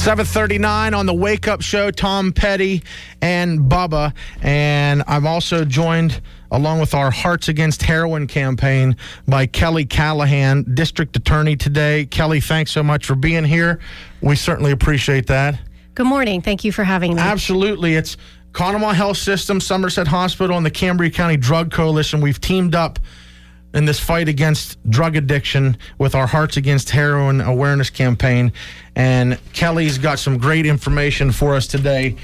7:39 on the Wake Up Show, Tom Petty and Bubba. And I'm also joined, along with our Hearts Against Heroin campaign, by Kelly Callihan, District Attorney today. Kelly, thanks so much for being here. We certainly appreciate that. Good morning. Thank you for having me. Absolutely. It's Conemaugh Health System, Somerset Hospital, and the Cambria County Drug Coalition. We've teamed up in this fight against drug addiction with our Hearts Against Heroin awareness campaign. And Kelly's got some great information for us today.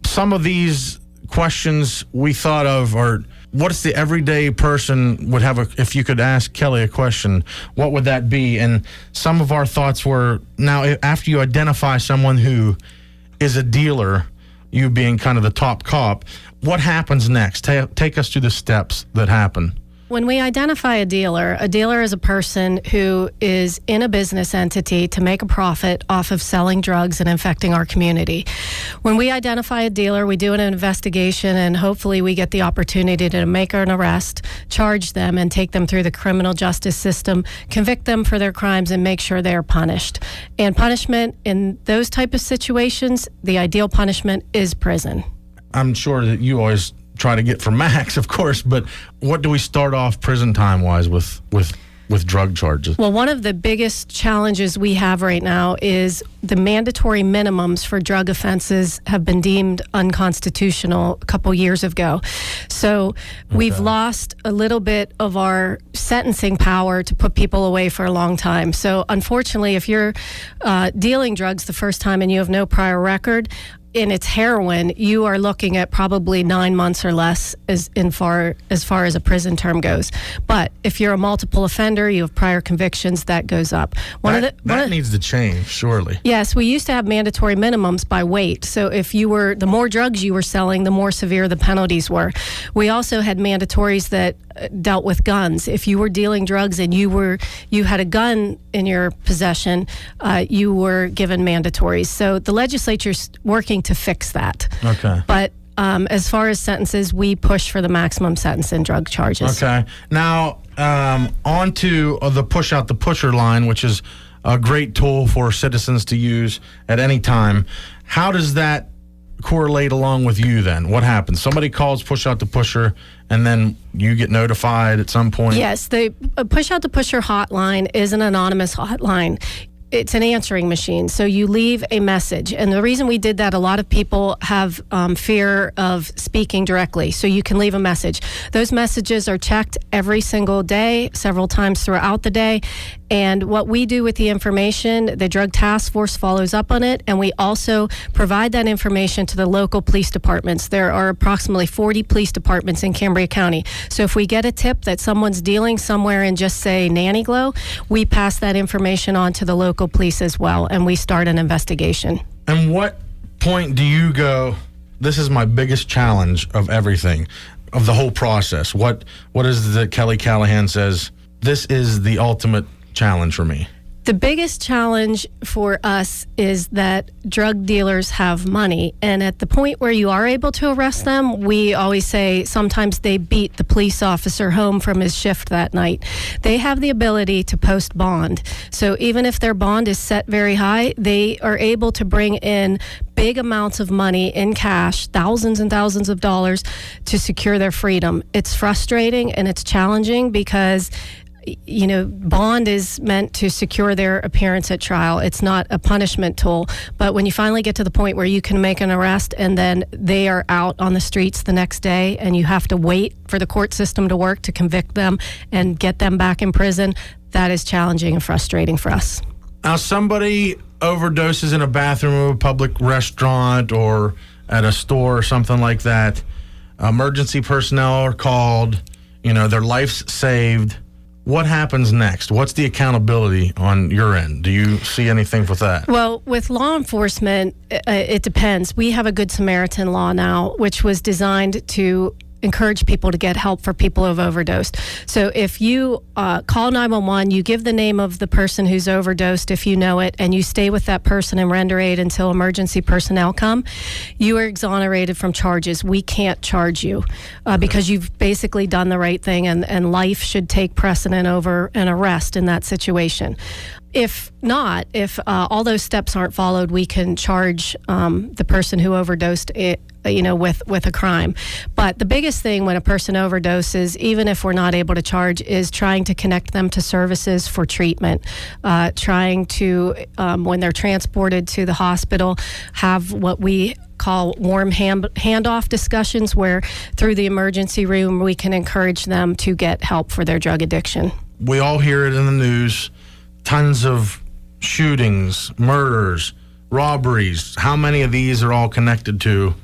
Some of these questions we thought of are, what's the everyday person would have if you could ask Kelly a question, what would that be? And some of our thoughts were, now after you identify someone who is a dealer, you being kind of the top cop, what happens next? Take us through the steps that happen. When we identify a dealer is a person who is in a business entity to make a profit off of selling drugs and infecting our community. When we identify a dealer, we do an investigation, and hopefully we get the opportunity to make an arrest, charge them, and take them through the criminal justice system, convict them for their crimes, and make sure they are punished. And punishment in those type of situations, the ideal punishment is prison. I'm sure that you always try to get for max, of course, but what do we start off prison time-wise with drug charges? Well, one of the biggest challenges we have right now is the mandatory minimums for drug offenses have been deemed unconstitutional a couple years ago. So we've lost a little bit of our sentencing power to put people away for a long time. So unfortunately, if you're dealing drugs the first time and you have no prior record, and it's heroin, you are looking at probably 9 months or less as far as a prison term goes. But if you're a multiple offender, you have prior convictions, that goes up. That needs to change, surely. Yes, we used to have mandatory minimums by weight. So if the more drugs you were selling, the more severe the penalties were. We also had mandatories that dealt with guns. If you were dealing drugs and you had a gun in your possession, you were given mandatories. So the legislature's working to fix that. Okay. But as far as sentences, we push for the maximum sentence in drug charges. Okay. Now, on to the push out the pusher line, which is a great tool for citizens to use at any time. How does that correlate along with you then? What happens? Somebody calls push out the pusher, and then you get notified at some point? Yes, the push out the pusher hotline is an anonymous hotline. It's an answering machine, so you leave a message. And the reason we did that, a lot of people have fear of speaking directly, so you can leave a message. Those messages are checked every single day, several times throughout the day. And what we do with the information, the Drug Task Force follows up on it, and we also provide that information to the local police departments. There are approximately 40 police departments in Cambria County. So if we get a tip that someone's dealing somewhere in, just say, Nanny Glow, we pass that information on to the local police as well, and we start an investigation. And what point do you go, this is my biggest challenge of everything, of the whole process? What is it that Kelly Callihan says, this is the ultimate challenge for me? The biggest challenge for us is that drug dealers have money, and at the point where you are able to arrest them, we always say sometimes they beat the police officer home from his shift that night. They have the ability to post bond. So even if their bond is set very high, they are able to bring in big amounts of money in cash, thousands and thousands of dollars, to secure their freedom. It's frustrating and it's challenging because bond is meant to secure their appearance at trial. It's not a punishment tool. But when you finally get to the point where you can make an arrest and then they are out on the streets the next day and you have to wait for the court system to work to convict them and get them back in prison, that is challenging and frustrating for us. Now, somebody overdoses in a bathroom of a public restaurant or at a store or something like that. Emergency personnel are called. Their life's saved. What happens next? What's the accountability on your end? Do you see anything with that? Well, with law enforcement, it depends. We have a Good Samaritan law now, which was designed to encourage people to get help for people who've overdosed. So if you call 911, you give the name of the person who's overdosed if you know it, and you stay with that person and render aid until emergency personnel come, you are exonerated from charges. We can't charge you because you've basically done the right thing, and life should take precedent over an arrest in that situation. If not, if all those steps aren't followed, we can charge the person who overdosed with a crime. But the biggest thing when a person overdoses, even if we're not able to charge, is trying to connect them to services for treatment, trying to, when they're transported to the hospital, have what we call warm handoff discussions, where through the emergency room we can encourage them to get help for their drug addiction. We all hear it in the news. Tons of shootings, murders, robberies. How many of these are all connected to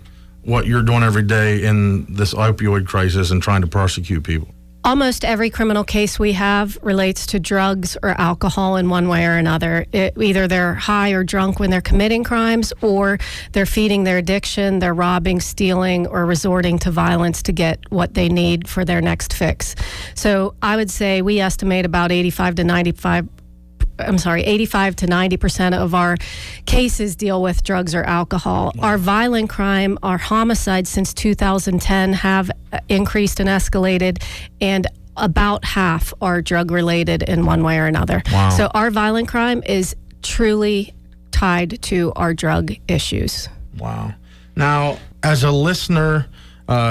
what you're doing every day in this opioid crisis and trying to prosecute people? Almost every criminal case we have relates to drugs or alcohol in one way or another. Either they're high or drunk when they're committing crimes, or they're feeding their addiction, they're robbing, stealing, or resorting to violence to get what they need for their next fix. So I would say we estimate about 85 to 90% of our cases deal with drugs or alcohol. Wow. Our violent crime, our homicides since 2010 have increased and escalated, and about half are drug related in one way or another. Wow. So our violent crime is truly tied to our drug issues. Wow. Now, as a listener,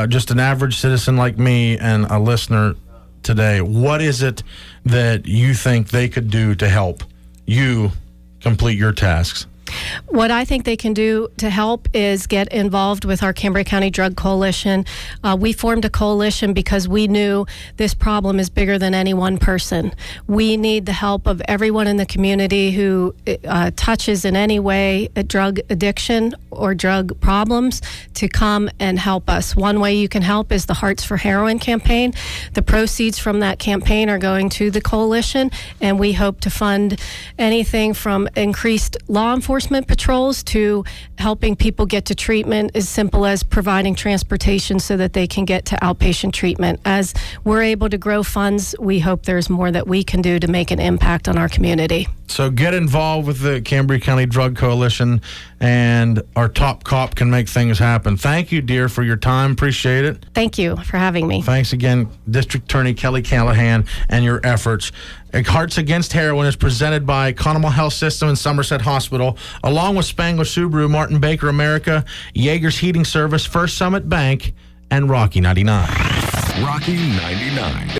just an average citizen like me and a listener today, what is it that you think they could do to help you complete your tasks? What I think they can do to help is get involved with our Cambria County Drug Coalition. We formed a coalition because we knew this problem is bigger than any one person. We need the help of everyone in the community who touches in any way a drug addiction or drug problems to come and help us. One way you can help is the Hearts for Heroin campaign. The proceeds from that campaign are going to the coalition, and we hope to fund anything from increased law enforcement patrols to helping people get to treatment, as simple as providing transportation so that they can get to outpatient treatment. As we're able to grow funds, we hope there's more that we can do to make an impact on our community. So get involved with the Cambria County Drug Coalition, and our top cop can make things happen. Thank you, dear, for your time. Appreciate it. Thank you for having me. Thanks again, District Attorney Kelly Callihan, and your efforts. Hearts Against Heroin is presented by Conemaugh Health System and Somerset Hospital, along with Spangler Subaru, Martin Baker America, Yeager's Heating Service, First Summit Bank, and Rocky 99. Rocky 99.